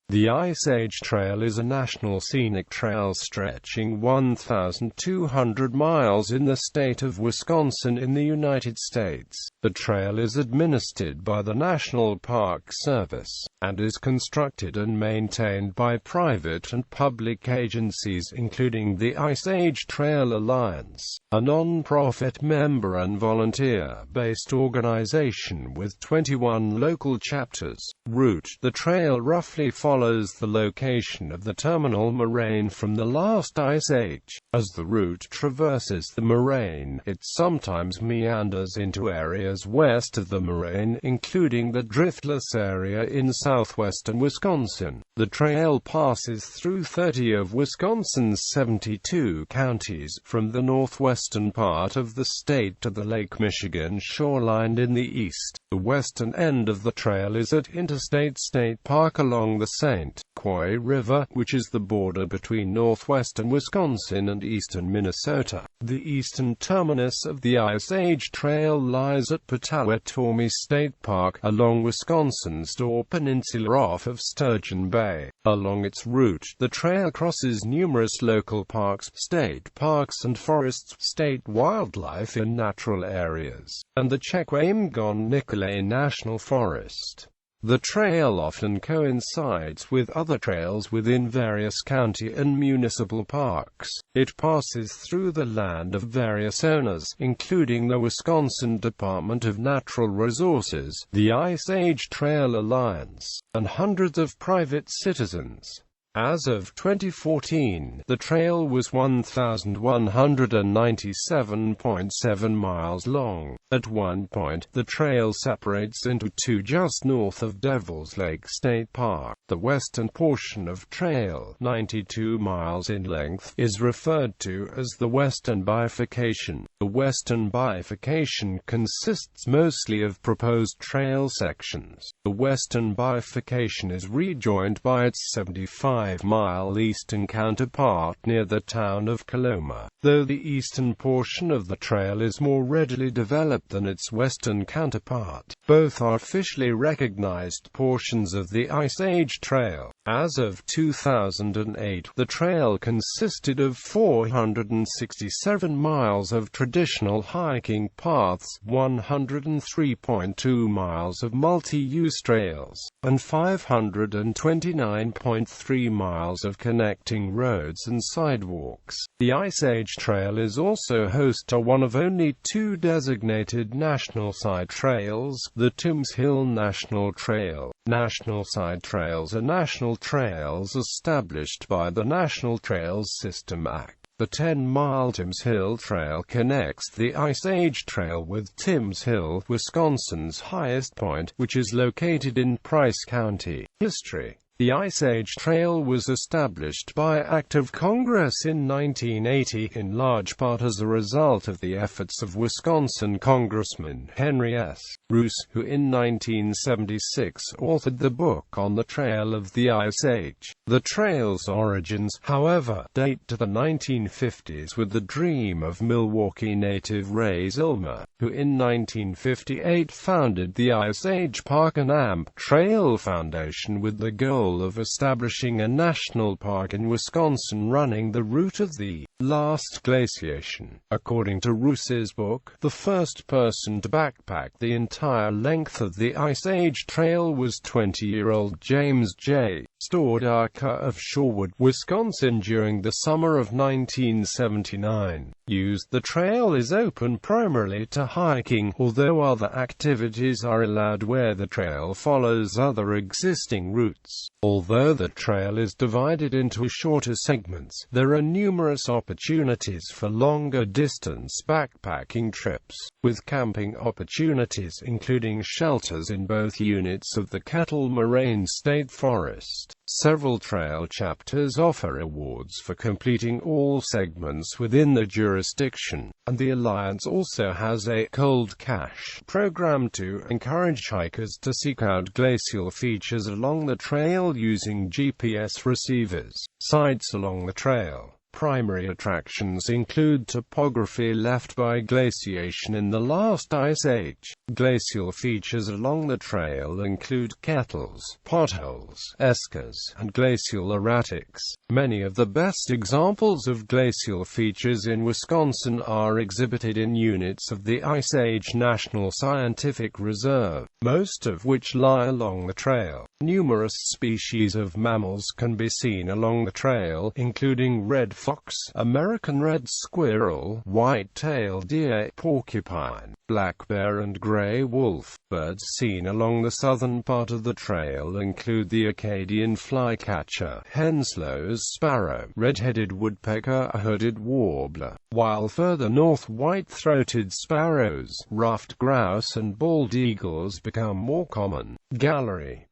The Ice Age Trail is a national scenic trail stretching 1,200 miles in the state of Wisconsin in the United States. The trail is administered by the National Park Service, and is constructed and maintained by private and public agencies including the Ice Age Trail Alliance, a non-profit member and volunteer-based organization with 21 local chapters. Route: the trail roughly follows the location of the terminal moraine from the last ice age. As the route traverses the moraine, it sometimes meanders into areas west of the moraine, including the driftless area in southwestern Wisconsin. The trail passes through 30 of Wisconsin's 72 counties, from the northwestern part of the state to the Lake Michigan shoreline in the east. The western end of the trail is at Interstate State Park along the St. Croix River, which is the border between northwestern Wisconsin and eastern Minnesota. The eastern terminus of the Ice Age Trail lies at Potawatomi State Park, along Wisconsin's Door Peninsula off of Sturgeon Bay. Along its route, the trail crosses numerous local parks, state parks and forests, state wildlife and natural areas, and the Chequamegon-Nicolet National Forest. The trail often coincides with other trails within various county and municipal parks. It passes through the land of various owners, including the Wisconsin Department of Natural Resources, the Ice Age Trail Alliance, and hundreds of private citizens. As of 2014, the trail was 1,197.7 miles long. At one point, the trail separates into two just north of Devil's Lake State Park. The western portion of trail, 92 miles in length, is referred to as the western bifurcation. The western bifurcation consists mostly of proposed trail sections. The western bifurcation is rejoined by its 75-mile eastern counterpart near the town of Coloma. Though the eastern portion of the trail is more readily developed than its western counterpart, both are officially recognized portions of the Ice Age Trail. As of 2008, the trail consisted of 467 miles of traditional hiking paths, 103.2 miles of multi-use trails, and 529.3 miles of connecting roads and sidewalks. The Ice Age Trail is also host to one of only two designated national side trails, the Timms Hill National Trail. National side trails are national trails established by the National Trails System Act. The 10-mile Timms Hill Trail connects the Ice Age Trail with Timms Hill, Wisconsin's highest point, which is located in Price County. History: the Ice Age Trail was established by Act of Congress in 1980, in large part as a result of the efforts of Wisconsin Congressman Henry S. Roos, who in 1976 authored the book On the Trail of the Ice Age. The trail's origins, however, date to the 1950s with the dream of Milwaukee native Ray Zillmer, who in 1958 founded the Ice Age Park and AMP Trail Foundation with the goal of establishing a national park in Wisconsin running the route of the last glaciation. According to Roos's book, the first person to backpack the entire length of the Ice Age Trail was 20-year-old James J. Stordarka of Shorewood, Wisconsin during the summer of 1979. The trail is open primarily to hiking, although other activities are allowed where the trail follows other existing routes. Although the trail is divided into shorter segments, there are numerous opportunities for longer-distance backpacking trips, with camping opportunities including shelters in both units of the Kettle Moraine State Forest. Several trail chapters offer awards for completing all segments within the jurisdiction, and the Alliance also has a Cold Cache program to encourage hikers to seek out glacial features along the trail using GPS receivers. Sites along the trail: Primary attractions include topography left by glaciation in the last ice age. Glacial features along the trail include kettles, potholes, eskers, and glacial erratics. Many of the best examples of glacial features in Wisconsin are exhibited in units of the Ice Age National Scientific Reserve, most of which lie along the trail. Numerous species of mammals can be seen along the trail, including red fox, American red squirrel, white-tailed deer, porcupine, black bear and gray wolf. Birds seen along the southern part of the trail include the Acadian flycatcher, Henslow's sparrow, red-headed woodpecker, a hooded warbler, while further north white-throated sparrows, ruffed grouse and bald eagles become more common. Gallery.